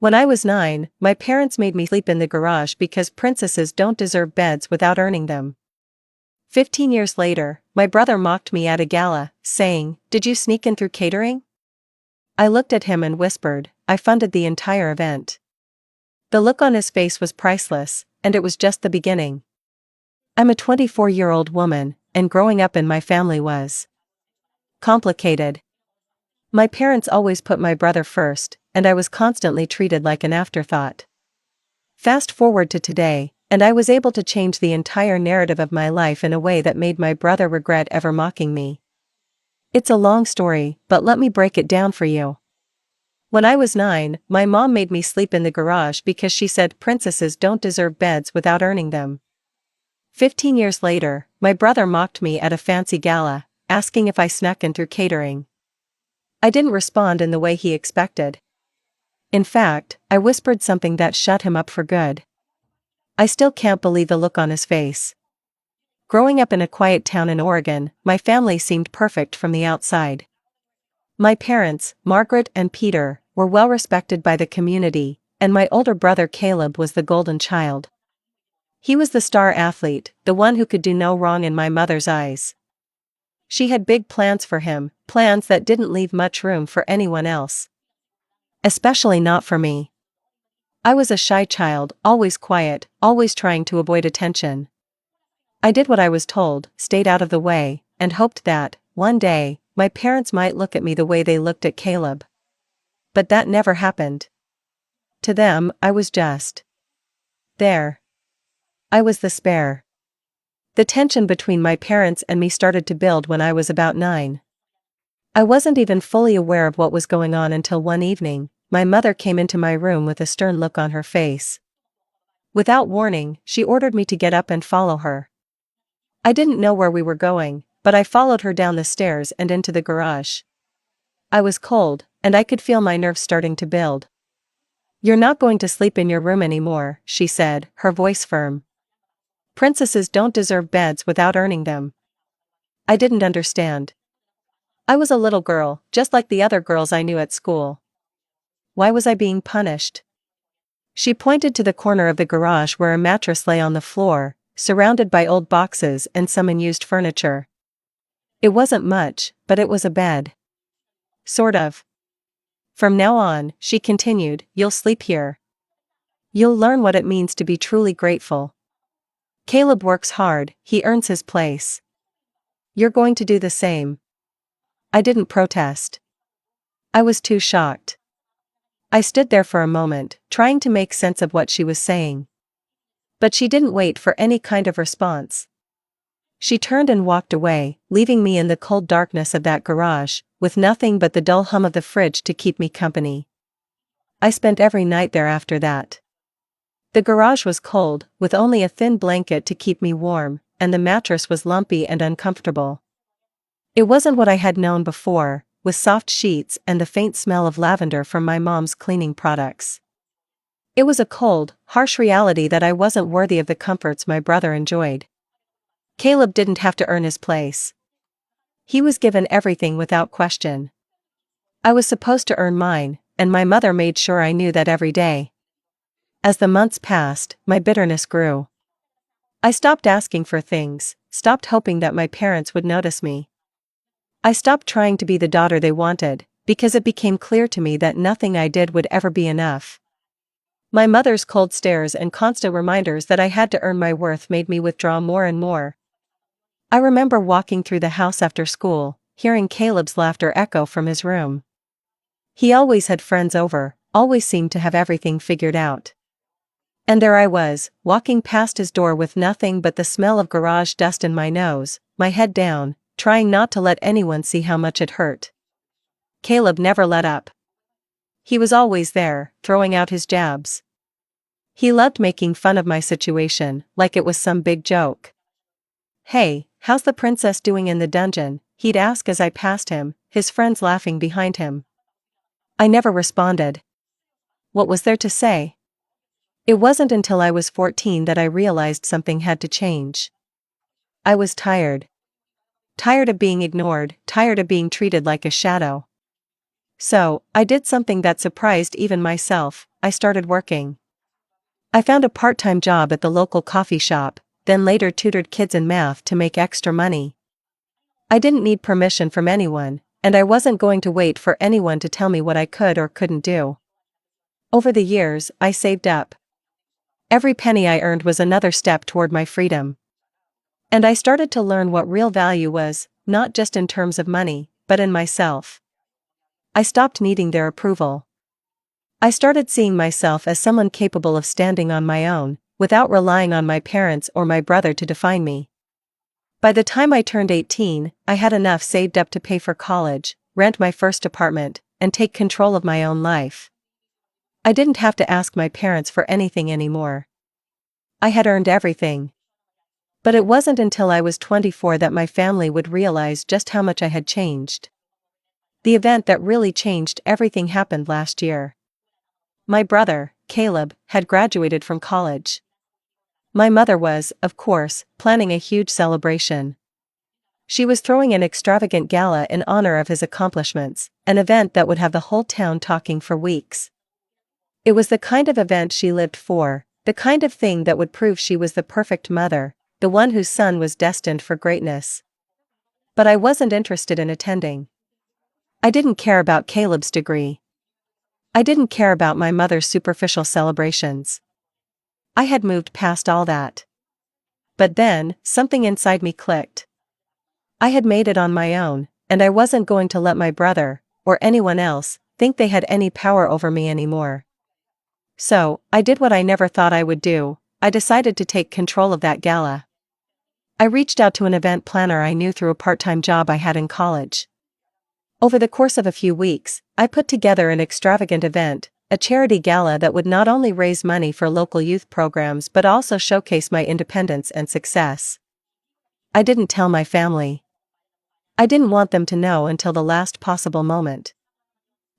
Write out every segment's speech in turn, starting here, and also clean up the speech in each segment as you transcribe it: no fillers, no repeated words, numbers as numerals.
When I was 9, my parents made me sleep in the garage because princesses don't deserve beds without earning them. 15 years later, my brother mocked me at a gala, saying, "Did you sneak in through catering?" I looked at him and whispered, "I funded the entire event." The look on his face was priceless, and it was just the beginning. I'm a 24-year-old woman, and growing up in my family was complicated. My parents always put my brother first, and I was constantly treated like an afterthought. Fast forward to today, and I was able to change the entire narrative of my life in a way that made my brother regret ever mocking me. It's a long story, but let me break it down for you. When I was 9, my mom made me sleep in the garage because she said princesses don't deserve beds without earning them. 15 years later, my brother mocked me at a fancy gala, asking if I snuck in through catering. I didn't respond in the way he expected. In fact, I whispered something that shut him up for good. I still can't believe the look on his face. Growing up in a quiet town in Oregon, my family seemed perfect from the outside. My parents, Margaret and Peter, were well respected by the community, and my older brother Caleb was the golden child. He was the star athlete, the one who could do no wrong in my mother's eyes. She had big plans for him, plans that didn't leave much room for anyone else. Especially not for me. I was a shy child, always quiet, always trying to avoid attention. I did what I was told, stayed out of the way, and hoped that, one day, my parents might look at me the way they looked at Caleb. But that never happened. To them, I was just there. I was the spare. The tension between my parents and me started to build when I was about 9. I wasn't even fully aware of what was going on until one evening, my mother came into my room with a stern look on her face. Without warning, she ordered me to get up and follow her. I didn't know where we were going, but I followed her down the stairs and into the garage. I was cold, and I could feel my nerves starting to build. "You're not going to sleep in your room anymore," she said, her voice firm. "Princesses don't deserve beds without earning them." I didn't understand. I was a little girl, just like the other girls I knew at school. Why was I being punished? She pointed to the corner of the garage where a mattress lay on the floor, surrounded by old boxes and some unused furniture. It wasn't much, but it was a bed. Sort of. "From now on," she continued, "you'll sleep here. You'll learn what it means to be truly grateful. Caleb works hard, he earns his place. You're going to do the same." I didn't protest. I was too shocked. I stood there for a moment, trying to make sense of what she was saying. But she didn't wait for any kind of response. She turned and walked away, leaving me in the cold darkness of that garage, with nothing but the dull hum of the fridge to keep me company. I spent every night there after that. The garage was cold, with only a thin blanket to keep me warm, and the mattress was lumpy and uncomfortable. It wasn't what I had known before, with soft sheets and the faint smell of lavender from my mom's cleaning products. It was a cold, harsh reality that I wasn't worthy of the comforts my brother enjoyed. Caleb didn't have to earn his place. He was given everything without question. I was supposed to earn mine, and my mother made sure I knew that every day. As the months passed, my bitterness grew. I stopped asking for things, stopped hoping that my parents would notice me. I stopped trying to be the daughter they wanted, because it became clear to me that nothing I did would ever be enough. My mother's cold stares and constant reminders that I had to earn my worth made me withdraw more and more. I remember walking through the house after school, hearing Caleb's laughter echo from his room. He always had friends over, always seemed to have everything figured out. And there I was, walking past his door with nothing but the smell of garage dust in my nose, my head down, trying not to let anyone see how much it hurt. Caleb never let up. He was always there, throwing out his jabs. He loved making fun of my situation, like it was some big joke. "Hey, how's the princess doing in the dungeon?" he'd ask as I passed him, his friends laughing behind him. I never responded. What was there to say? It wasn't until I was 14 that I realized something had to change. I was tired. Tired of being ignored, tired of being treated like a shadow. So, I did something that surprised even myself. I started working. I found a part-time job at the local coffee shop, then later tutored kids in math to make extra money. I didn't need permission from anyone, and I wasn't going to wait for anyone to tell me what I could or couldn't do. Over the years, I saved up. Every penny I earned was another step toward my freedom. And I started to learn what real value was, not just in terms of money, but in myself. I stopped needing their approval. I started seeing myself as someone capable of standing on my own, without relying on my parents or my brother to define me. By the time I turned 18, I had enough saved up to pay for college, rent my first apartment, and take control of my own life. I didn't have to ask my parents for anything anymore. I had earned everything. But it wasn't until I was 24 that my family would realize just how much I had changed. The event that really changed everything happened last year. My brother, Caleb, had graduated from college. My mother was, of course, planning a huge celebration. She was throwing an extravagant gala in honor of his accomplishments, an event that would have the whole town talking for weeks. It was the kind of event she lived for, the kind of thing that would prove she was the perfect mother, the one whose son was destined for greatness. But I wasn't interested in attending. I didn't care about Caleb's degree. I didn't care about my mother's superficial celebrations. I had moved past all that. But then, something inside me clicked. I had made it on my own, and I wasn't going to let my brother, or anyone else, think they had any power over me anymore. So, I did what I never thought I would do. I decided to take control of that gala. I reached out to an event planner I knew through a part-time job I had in college. Over the course of a few weeks, I put together an extravagant event, a charity gala that would not only raise money for local youth programs but also showcase my independence and success. I didn't tell my family. I didn't want them to know until the last possible moment.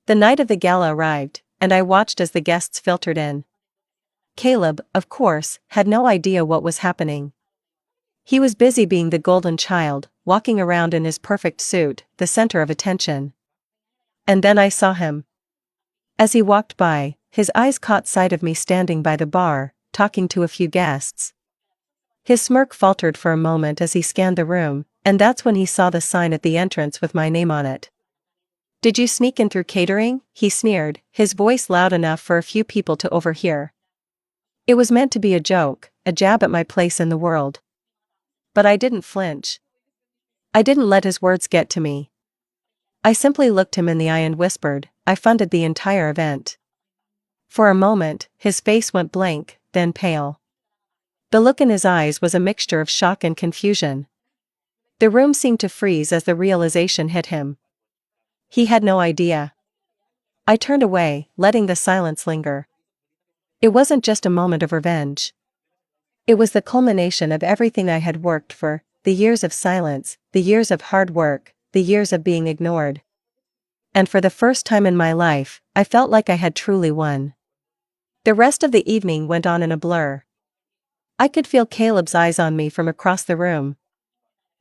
The night of the gala arrived, and I watched as the guests filtered in. Caleb, of course, had no idea what was happening. He was busy being the golden child, walking around in his perfect suit, the center of attention. And then I saw him. As he walked by, his eyes caught sight of me standing by the bar, talking to a few guests. His smirk faltered for a moment as he scanned the room, and that's when he saw the sign at the entrance with my name on it. "Did you sneak in through catering?" he sneered, his voice loud enough for a few people to overhear. It was meant to be a joke, a jab at my place in the world. But I didn't flinch. I didn't let his words get to me. I simply looked him in the eye and whispered, "I funded the entire event." For a moment, his face went blank, then pale. The look in his eyes was a mixture of shock and confusion. The room seemed to freeze as the realization hit him. He had no idea. I turned away, letting the silence linger. It wasn't just a moment of revenge. It was the culmination of everything I had worked for, the years of silence, the years of hard work, the years of being ignored. And for the first time in my life, I felt like I had truly won. The rest of the evening went on in a blur. I could feel Caleb's eyes on me from across the room.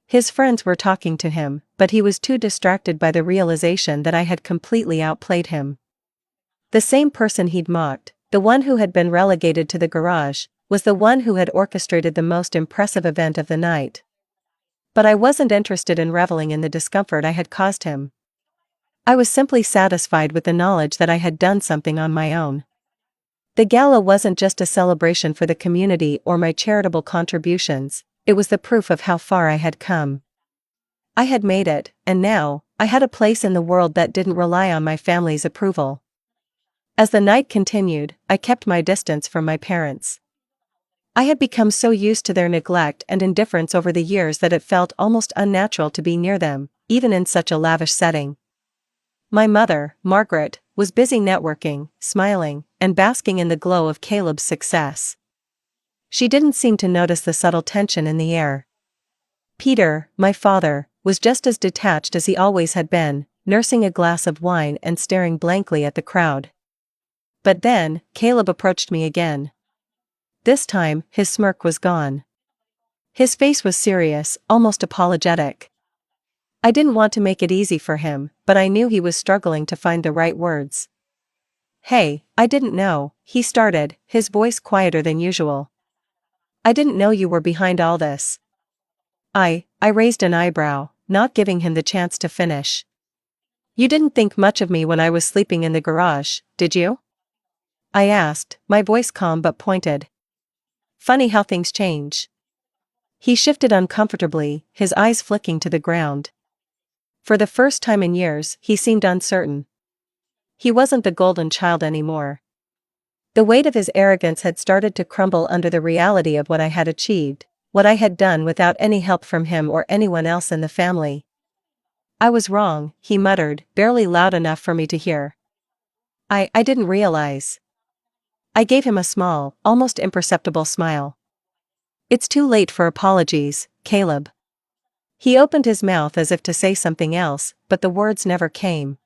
His friends were talking to him, but he was too distracted by the realization that I had completely outplayed him. The same person he'd mocked, the one who had been relegated to the garage, was the one who had orchestrated the most impressive event of the night. But I wasn't interested in reveling in the discomfort I had caused him. I was simply satisfied with the knowledge that I had done something on my own. The gala wasn't just a celebration for the community or my charitable contributions, it was the proof of how far I had come. I had made it, and now, I had a place in the world that didn't rely on my family's approval. As the night continued, I kept my distance from my parents. I had become so used to their neglect and indifference over the years that it felt almost unnatural to be near them, even in such a lavish setting. My mother, Margaret, was busy networking, smiling, and basking in the glow of Caleb's success. She didn't seem to notice the subtle tension in the air. Peter, my father, was just as detached as he always had been, nursing a glass of wine and staring blankly at the crowd. But then, Caleb approached me again. This time, his smirk was gone. His face was serious, almost apologetic. I didn't want to make it easy for him, but I knew he was struggling to find the right words. Hey, I didn't know, he started, his voice quieter than usual. I didn't know you were behind all this. I raised an eyebrow, not giving him the chance to finish. You didn't think much of me when I was sleeping in the garage, did you? I asked, my voice calm but pointed. Funny how things change. He shifted uncomfortably, his eyes flicking to the ground. For the first time in years, he seemed uncertain. He wasn't the golden child anymore. The weight of his arrogance had started to crumble under the reality of what I had achieved, what I had done without any help from him or anyone else in the family. I was wrong, he muttered, barely loud enough for me to hear. I didn't realize. I gave him a small, almost imperceptible smile. It's too late for apologies, Caleb. He opened his mouth as if to say something else, but the words never came.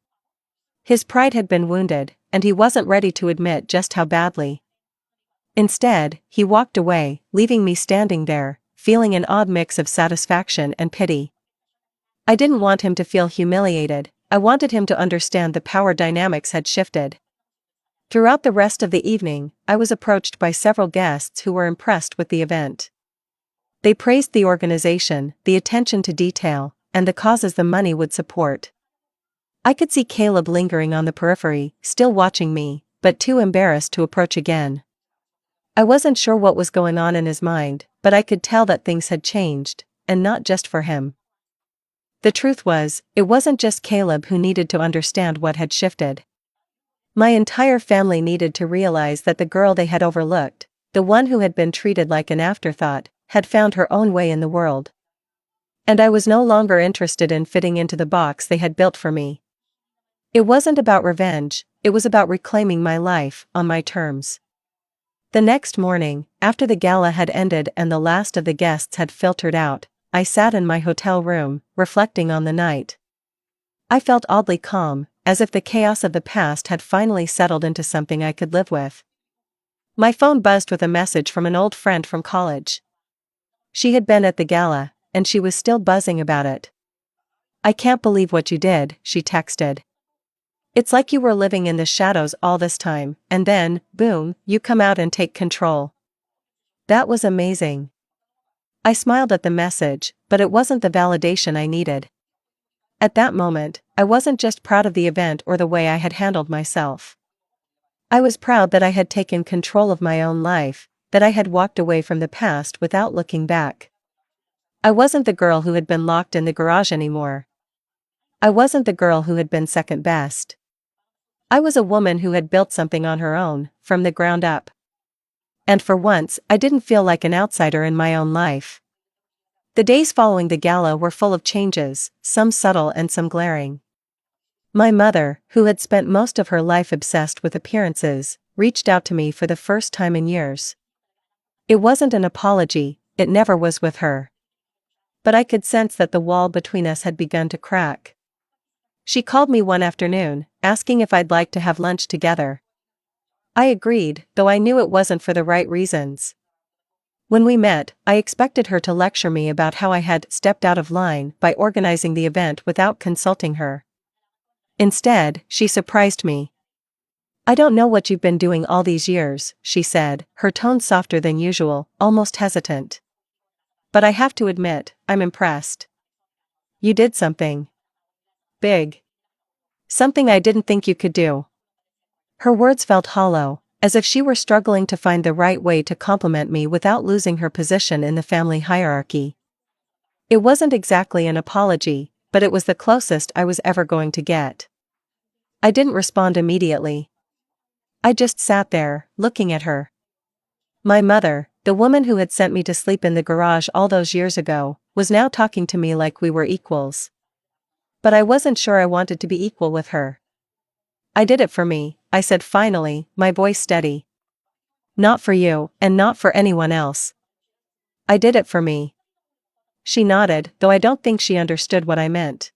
His pride had been wounded, and he wasn't ready to admit just how badly. Instead, he walked away, leaving me standing there, feeling an odd mix of satisfaction and pity. I didn't want him to feel humiliated, I wanted him to understand the power dynamics had shifted. Throughout the rest of the evening, I was approached by several guests who were impressed with the event. They praised the organization, the attention to detail, and the causes the money would support. I could see Caleb lingering on the periphery, still watching me, but too embarrassed to approach again. I wasn't sure what was going on in his mind, but I could tell that things had changed, and not just for him. The truth was, it wasn't just Caleb who needed to understand what had shifted. My entire family needed to realize that the girl they had overlooked, the one who had been treated like an afterthought, had found her own way in the world. And I was no longer interested in fitting into the box they had built for me. It wasn't about revenge, it was about reclaiming my life, on my terms. The next morning, after the gala had ended and the last of the guests had filtered out, I sat in my hotel room, reflecting on the night. I felt oddly calm, as if the chaos of the past had finally settled into something I could live with. My phone buzzed with a message from an old friend from college. She had been at the gala, and she was still buzzing about it. I can't believe what you did, she texted. It's like you were living in the shadows all this time, and then, boom, you come out and take control. That was amazing. I smiled at the message, but it wasn't the validation I needed. At that moment, I wasn't just proud of the event or the way I had handled myself. I was proud that I had taken control of my own life, that I had walked away from the past without looking back. I wasn't the girl who had been locked in the garage anymore. I wasn't the girl who had been second best. I was a woman who had built something on her own, from the ground up. And for once, I didn't feel like an outsider in my own life. The days following the gala were full of changes, some subtle and some glaring. My mother, who had spent most of her life obsessed with appearances, reached out to me for the first time in years. It wasn't an apology, it never was with her. But I could sense that the wall between us had begun to crack. She called me one afternoon, asking if I'd like to have lunch together. I agreed, though I knew it wasn't for the right reasons. When we met, I expected her to lecture me about how I had stepped out of line by organizing the event without consulting her. Instead, she surprised me. I don't know what you've been doing all these years, she said, her tone softer than usual, almost hesitant. But I have to admit, I'm impressed. You did something big. Something I didn't think you could do. Her words felt hollow, as if she were struggling to find the right way to compliment me without losing her position in the family hierarchy. It wasn't exactly an apology, but it was the closest I was ever going to get. I didn't respond immediately. I just sat there, looking at her. My mother, the woman who had sent me to sleep in the garage all those years ago, was now talking to me like we were equals. But I wasn't sure I wanted to be equal with her. I did it for me, I said finally, my voice steady. Not for you, and not for anyone else. I did it for me. She nodded, though I don't think she understood what I meant.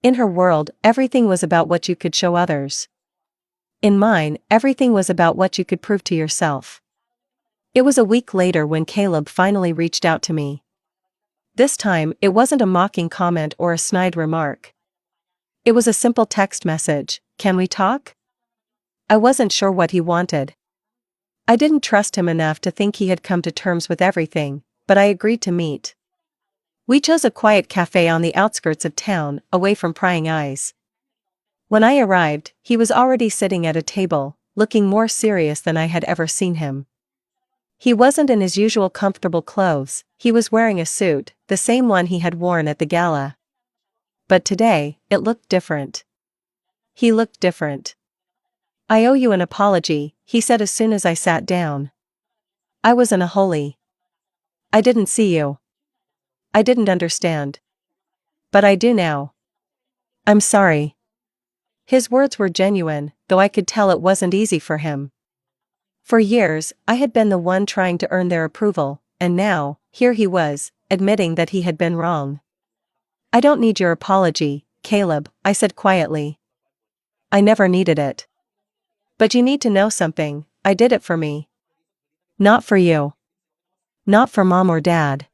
In her world, everything was about what you could show others. In mine, everything was about what you could prove to yourself. It was a week later when Caleb finally reached out to me. This time, it wasn't a mocking comment or a snide remark. It was a simple text message, "Can we talk?" I wasn't sure what he wanted. I didn't trust him enough to think he had come to terms with everything, but I agreed to meet. We chose a quiet cafe on the outskirts of town, away from prying eyes. When I arrived, he was already sitting at a table, looking more serious than I had ever seen him. He wasn't in his usual comfortable clothes, he was wearing a suit, the same one he had worn at the gala. But today, it looked different. He looked different. "I owe you an apology," he said as soon as I sat down. "I was in a hurry. I didn't see you. I didn't understand. But I do now. I'm sorry." His words were genuine, though I could tell it wasn't easy for him. For years, I had been the one trying to earn their approval, and now, here he was, admitting that he had been wrong. "I don't need your apology, Caleb," I said quietly. "I never needed it. But you need to know something, I did it for me. Not for you. Not for Mom or Dad.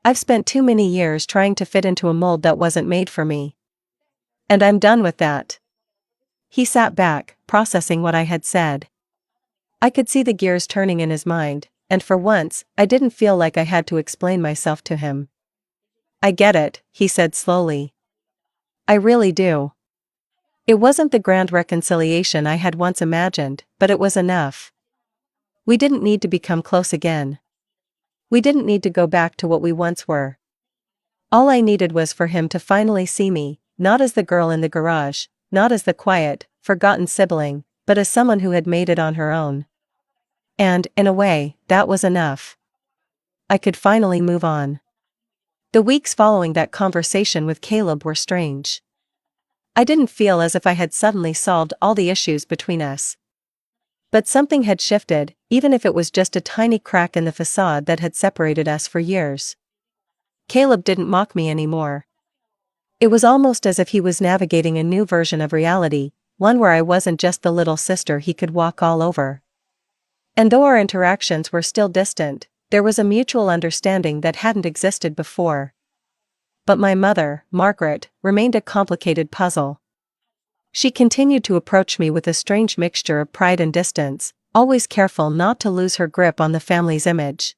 I've spent too many years trying to fit into a mold that wasn't made for me. And I'm done with that." He sat back, processing what I had said. I could see the gears turning in his mind, and for once, I didn't feel like I had to explain myself to him. "I get it," he said slowly. "I really do. It wasn't the grand reconciliation I had once imagined, but it was enough. We didn't need to become close again. We didn't need to go back to what we once were. All I needed was for him to finally see me, not as the girl in the garage, not as the quiet, forgotten sibling, but as someone who had made it on her own. And, in a way, that was enough. I could finally move on." The weeks following that conversation with Caleb were strange. I didn't feel as if I had suddenly solved all the issues between us. But something had shifted, even if it was just a tiny crack in the facade that had separated us for years. Caleb didn't mock me anymore. It was almost as if he was navigating a new version of reality, one where I wasn't just the little sister he could walk all over. And though our interactions were still distant, there was a mutual understanding that hadn't existed before. But my mother, Margaret, remained a complicated puzzle. She continued to approach me with a strange mixture of pride and distance, always careful not to lose her grip on the family's image.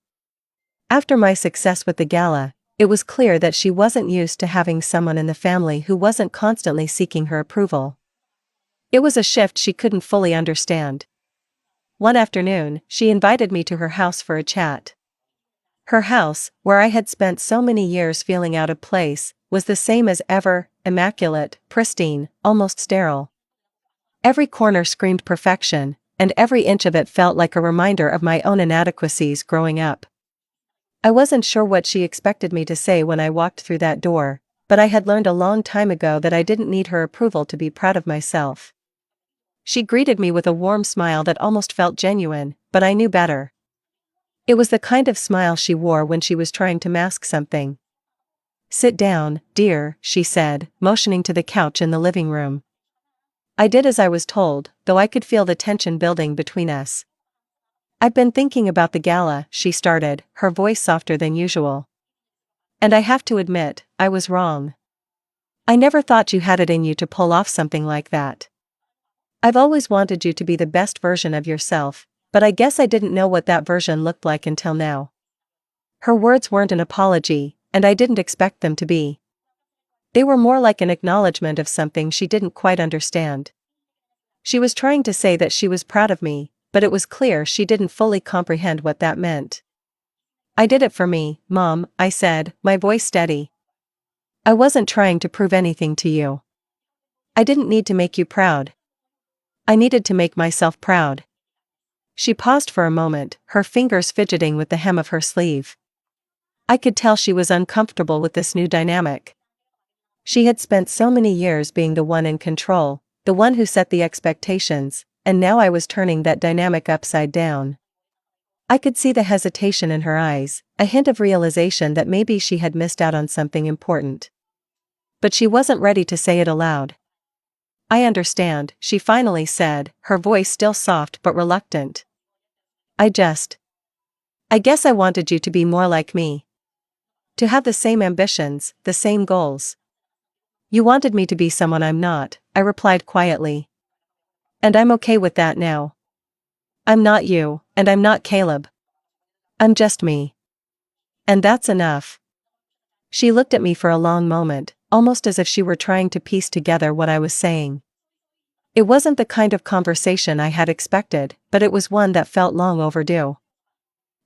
After my success with the gala, it was clear that she wasn't used to having someone in the family who wasn't constantly seeking her approval. It was a shift she couldn't fully understand. One afternoon, she invited me to her house for a chat. Her house, where I had spent so many years feeling out of place, was the same as ever, immaculate, pristine, almost sterile. Every corner screamed perfection, and every inch of it felt like a reminder of my own inadequacies growing up. I wasn't sure what she expected me to say when I walked through that door, but I had learned a long time ago that I didn't need her approval to be proud of myself. She greeted me with a warm smile that almost felt genuine, but I knew better. It was the kind of smile she wore when she was trying to mask something. "Sit down, dear," she said, motioning to the couch in the living room. I did as I was told, though I could feel the tension building between us. "I've been thinking about the gala," she started, her voice softer than usual. "And I have to admit, I was wrong. I never thought you had it in you to pull off something like that. I've always wanted you to be the best version of yourself, but I guess I didn't know what that version looked like until now." Her words weren't an apology, and I didn't expect them to be. They were more like an acknowledgement of something she didn't quite understand. She was trying to say that she was proud of me, but it was clear she didn't fully comprehend what that meant. "I did it for me, Mom," I said, my voice steady. "I wasn't trying to prove anything to you. I didn't need to make you proud. I needed to make myself proud." She paused for a moment, her fingers fidgeting with the hem of her sleeve. I could tell she was uncomfortable with this new dynamic. She had spent so many years being the one in control, the one who set the expectations, and now I was turning that dynamic upside down. I could see the hesitation in her eyes, a hint of realization that maybe she had missed out on something important. But she wasn't ready to say it aloud. "I understand," she finally said, her voice still soft but reluctant. I guess I wanted you to be more like me. To have the same ambitions, the same goals. You wanted me to be someone I'm not," I replied quietly. And I'm okay with that now. I'm not you, and I'm not Caleb. I'm just me. And that's enough. She looked at me for a long moment, almost as if she were trying to piece together what I was saying. It wasn't the kind of conversation I had expected, but it was one that felt long overdue.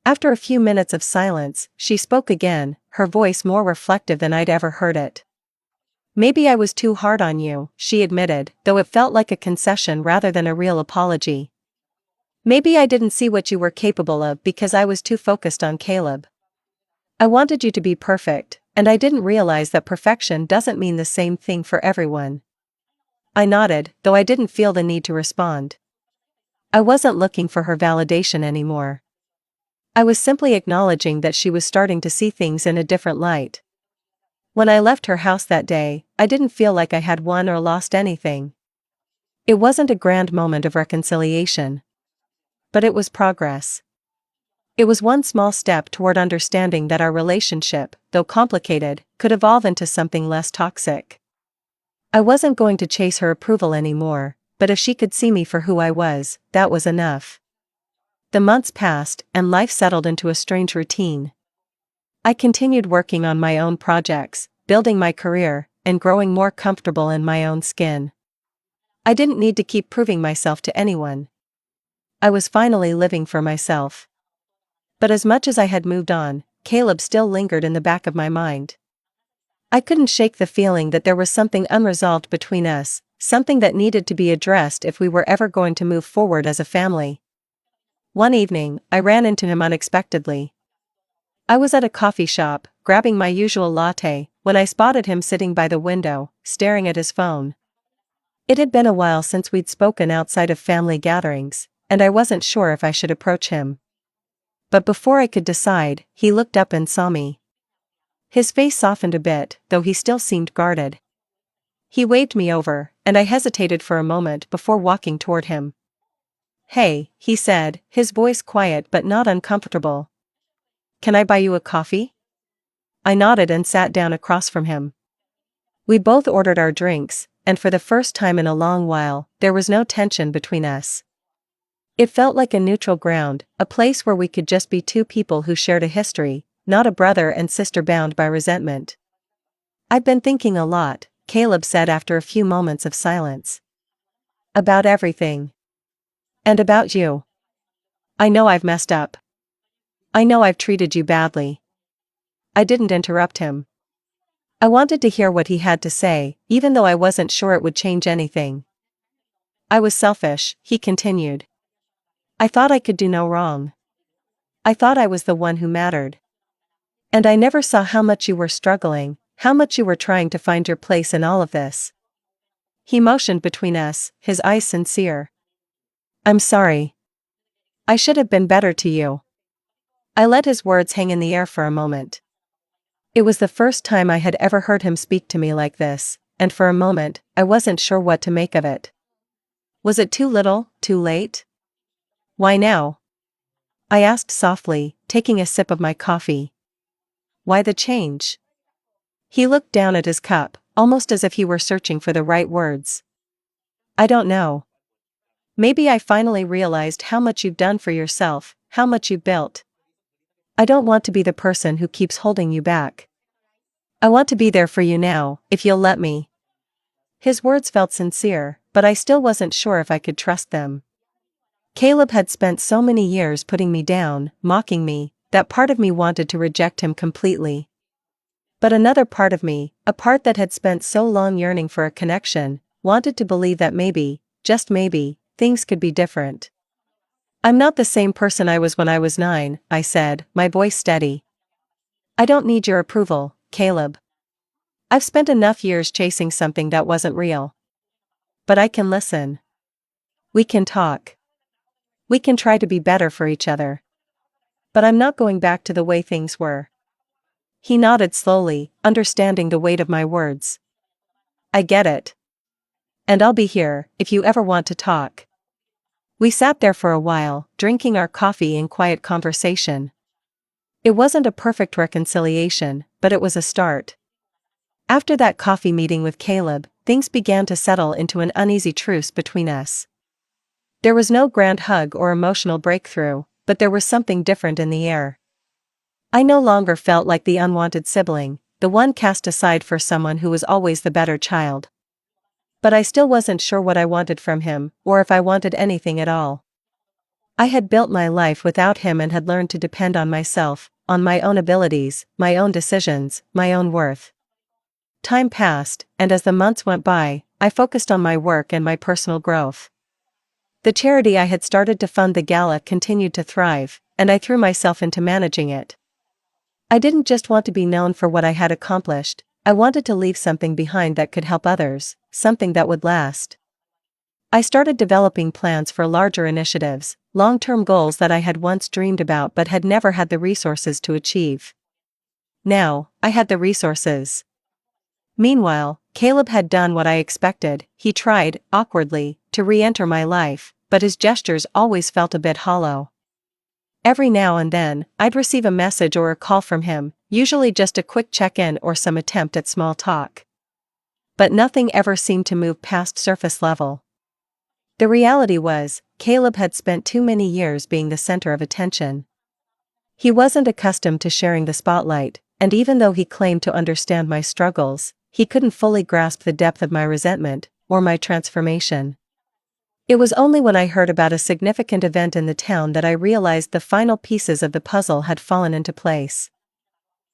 After a few minutes of silence, she spoke again, her voice more reflective than I'd ever heard it. Maybe I was too hard on you, she admitted, though it felt like a concession rather than a real apology. Maybe I didn't see what you were capable of because I was too focused on Caleb. I wanted you to be perfect, and I didn't realize that perfection doesn't mean the same thing for everyone. I nodded, though I didn't feel the need to respond. I wasn't looking for her validation anymore. I was simply acknowledging that she was starting to see things in a different light. When I left her house that day, I didn't feel like I had won or lost anything. It wasn't a grand moment of reconciliation. But it was progress. It was one small step toward understanding that our relationship, though complicated, could evolve into something less toxic. I wasn't going to chase her approval anymore, but if she could see me for who I was, that was enough. The months passed, and life settled into a strange routine. I continued working on my own projects, building my career, and growing more comfortable in my own skin. I didn't need to keep proving myself to anyone. I was finally living for myself. But as much as I had moved on, Caleb still lingered in the back of my mind. I couldn't shake the feeling that there was something unresolved between us, something that needed to be addressed if we were ever going to move forward as a family. One evening, I ran into him unexpectedly. I was at a coffee shop, grabbing my usual latte, when I spotted him sitting by the window, staring at his phone. It had been a while since we'd spoken outside of family gatherings, and I wasn't sure if I should approach him. But before I could decide, he looked up and saw me. His face softened a bit, though he still seemed guarded. He waved me over, and I hesitated for a moment before walking toward him. "Hey," he said, his voice quiet but not uncomfortable. "Can I buy you a coffee?" I nodded and sat down across from him. We both ordered our drinks, and for the first time in a long while, there was no tension between us. It felt like a neutral ground, a place where we could just be two people who shared a history, not a brother and sister bound by resentment. "I've been thinking a lot," Caleb said after a few moments of silence. "About everything. And about you. I know I've messed up. I know I've treated you badly." I didn't interrupt him. I wanted to hear what he had to say, even though I wasn't sure it would change anything. "I was selfish," he continued. "I thought I could do no wrong. I thought I was the one who mattered. And I never saw how much you were struggling, how much you were trying to find your place in all of this." He motioned between us, his eyes sincere. "I'm sorry. I should have been better to you." I let his words hang in the air for a moment. It was the first time I had ever heard him speak to me like this, and for a moment, I wasn't sure what to make of it. Was it too little, too late? "Why now?" I asked softly, taking a sip of my coffee. "Why the change?" He looked down at his cup, almost as if he were searching for the right words. "I don't know. Maybe I finally realized how much you've done for yourself, how much you've built. I don't want to be the person who keeps holding you back. I want to be there for you now, if you'll let me." His words felt sincere, but I still wasn't sure if I could trust them. Caleb had spent so many years putting me down, mocking me, that part of me wanted to reject him completely. But another part of me, a part that had spent so long yearning for a connection, wanted to believe that maybe, just maybe, things could be different. "I'm not the same person I was when I was 9, I said, my voice steady. "I don't need your approval, Caleb. I've spent enough years chasing something that wasn't real. But I can listen. We can talk. We can try to be better for each other. But I'm not going back to the way things were." He nodded slowly, understanding the weight of my words. "I get it. And I'll be here, if you ever want to talk." We sat there for a while, drinking our coffee in quiet conversation. It wasn't a perfect reconciliation, but it was a start. After that coffee meeting with Caleb, things began to settle into an uneasy truce between us. There was no grand hug or emotional breakthrough, but there was something different in the air. I no longer felt like the unwanted sibling, the one cast aside for someone who was always the better child. But I still wasn't sure what I wanted from him, or if I wanted anything at all. I had built my life without him and had learned to depend on myself, on my own abilities, my own decisions, my own worth. Time passed, and as the months went by, I focused on my work and my personal growth. The charity I had started to fund the gala continued to thrive, and I threw myself into managing it. I didn't just want to be known for what I had accomplished, I wanted to leave something behind that could help others, something that would last. I started developing plans for larger initiatives, long-term goals that I had once dreamed about but had never had the resources to achieve. Now, I had the resources. Meanwhile, Caleb had done what I expected. He tried, awkwardly, to re-enter my life, but his gestures always felt a bit hollow. Every now and then, I'd receive a message or a call from him, usually just a quick check-in or some attempt at small talk. But nothing ever seemed to move past surface level. The reality was, Caleb had spent too many years being the center of attention. He wasn't accustomed to sharing the spotlight, and even though he claimed to understand my struggles, he couldn't fully grasp the depth of my resentment, or my transformation. It was only when I heard about a significant event in the town that I realized the final pieces of the puzzle had fallen into place.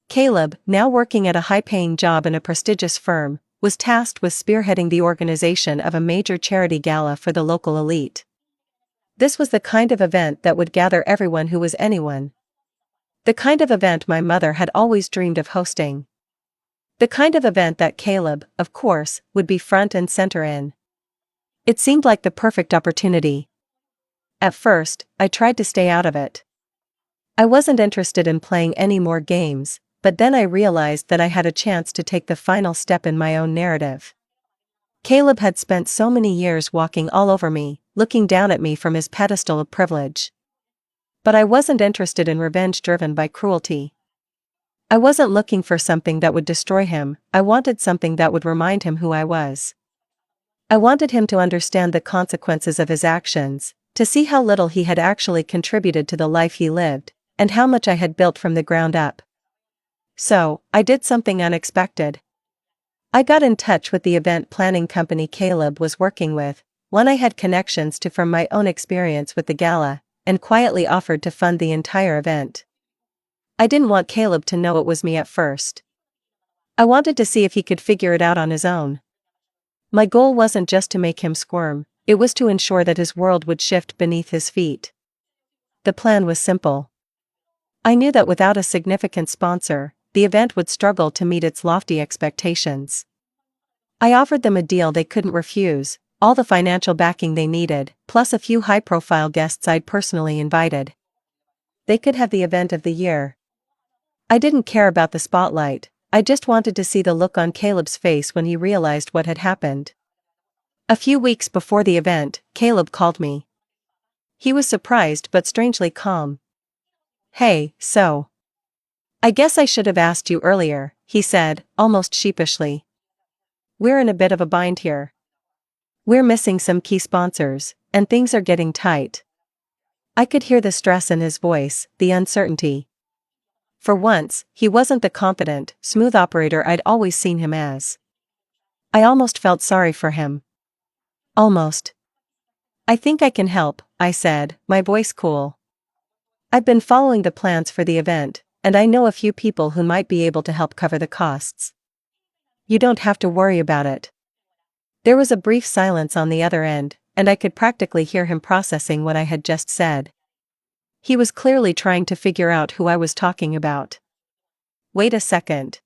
Caleb, now working at a high-paying job in a prestigious firm, was tasked with spearheading the organization of a major charity gala for the local elite. This was the kind of event that would gather everyone who was anyone. The kind of event my mother had always dreamed of hosting. The kind of event that Caleb, of course, would be front and center in. It seemed like the perfect opportunity. At first, I tried to stay out of it. I wasn't interested in playing any more games, but then I realized that I had a chance to take the final step in my own narrative. Caleb had spent so many years walking all over me, looking down at me from his pedestal of privilege. But I wasn't interested in revenge driven by cruelty. I wasn't looking for something that would destroy him, I wanted something that would remind him who I was. I wanted him to understand the consequences of his actions, to see how little he had actually contributed to the life he lived, and how much I had built from the ground up. So, I did something unexpected. I got in touch with the event planning company Caleb was working with, one I had connections to from my own experience with the gala, and quietly offered to fund the entire event. I didn't want Caleb to know it was me at first. I wanted to see if he could figure it out on his own. My goal wasn't just to make him squirm, it was to ensure that his world would shift beneath his feet. The plan was simple. I knew that without a significant sponsor, the event would struggle to meet its lofty expectations. I offered them a deal they couldn't refuse, all the financial backing they needed, plus a few high-profile guests I'd personally invited. They could have the event of the year. I didn't care about the spotlight, I just wanted to see the look on Caleb's face when he realized what had happened. A few weeks before the event, Caleb called me. He was surprised but strangely calm. "Hey, so. I guess I should have asked you earlier," he said, almost sheepishly. "We're in a bit of a bind here. We're missing some key sponsors, and things are getting tight." I could hear the stress in his voice, the uncertainty. For once, he wasn't the confident, smooth operator I'd always seen him as. I almost felt sorry for him. Almost. "I think I can help," I said, my voice cool. "I've been following the plans for the event, and I know a few people who might be able to help cover the costs. You don't have to worry about it." There was a brief silence on the other end, and I could practically hear him processing what I had just said. He was clearly trying to figure out who I was talking about. "Wait a second.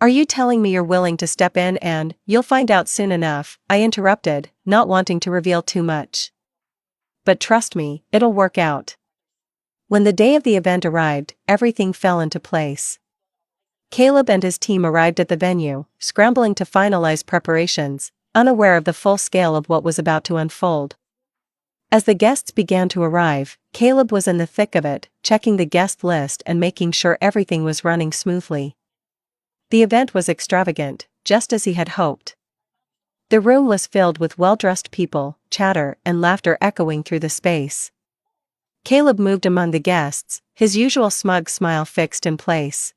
Are you telling me you're willing to step in and, you'll find out soon enough," I interrupted, not wanting to reveal too much. "But trust me, it'll work out." When the day of the event arrived, everything fell into place. Caleb and his team arrived at the venue, scrambling to finalize preparations, unaware of the full scale of what was about to unfold. As the guests began to arrive, Caleb was in the thick of it, checking the guest list and making sure everything was running smoothly. The event was extravagant, just as he had hoped. The room was filled with well-dressed people, chatter and laughter echoing through the space. Caleb moved among the guests, his usual smug smile fixed in place.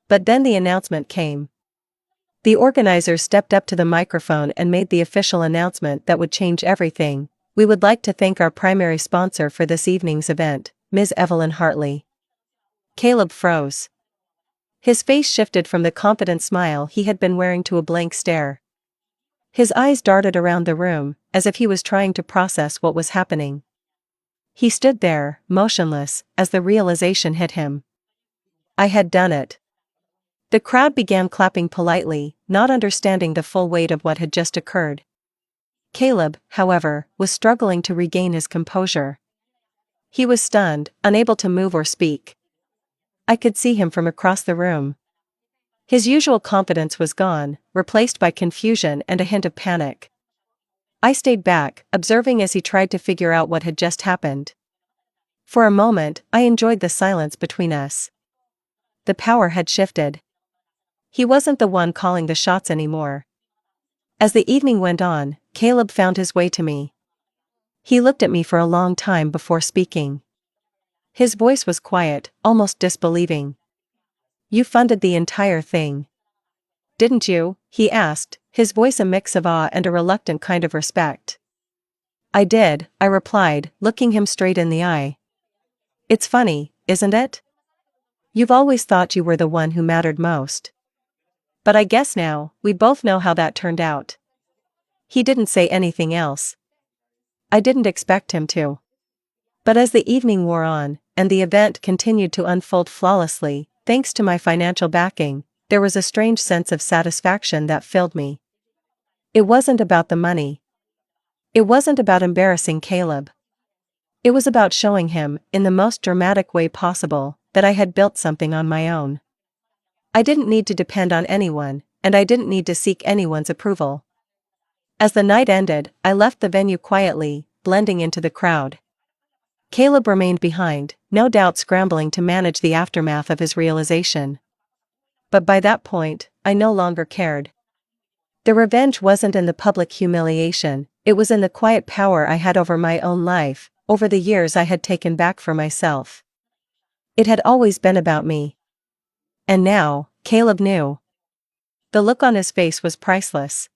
But then the announcement came. The organizers stepped up to the microphone and made the official announcement that would change everything. We would like to thank our primary sponsor for this evening's event, Ms. Evelyn Hartley. Caleb froze. His face shifted from the confident smile he had been wearing to a blank stare. His eyes darted around the room, as if he was trying to process what was happening. He stood there, motionless, as the realization hit him. I had done it. The crowd began clapping politely, not understanding the full weight of what had just occurred. Caleb, however, was struggling to regain his composure. He was stunned, unable to move or speak. I could see him from across the room. His usual confidence was gone, replaced by confusion and a hint of panic. I stayed back, observing as he tried to figure out what had just happened. For a moment, I enjoyed the silence between us. The power had shifted. He wasn't the one calling the shots anymore. As the evening went on, Caleb found his way to me. He looked at me for a long time before speaking. His voice was quiet, almost disbelieving. You funded the entire thing. Didn't you? He asked, his voice a mix of awe and a reluctant kind of respect. I did, I replied, looking him straight in the eye. It's funny, isn't it? You've always thought you were the one who mattered most. But I guess now, we both know how that turned out. He didn't say anything else. I didn't expect him to. But as the evening wore on, and the event continued to unfold flawlessly, thanks to my financial backing, there was a strange sense of satisfaction that filled me. It wasn't about the money. It wasn't about embarrassing Caleb. It was about showing him, in the most dramatic way possible, that I had built something on my own. I didn't need to depend on anyone, and I didn't need to seek anyone's approval. As the night ended, I left the venue quietly, blending into the crowd. Caleb remained behind, no doubt scrambling to manage the aftermath of his realization. But by that point, I no longer cared. The revenge wasn't in the public humiliation, it was in the quiet power I had over my own life, over the years I had taken back for myself. It had always been about me. And now, Caleb knew. The look on his face was priceless.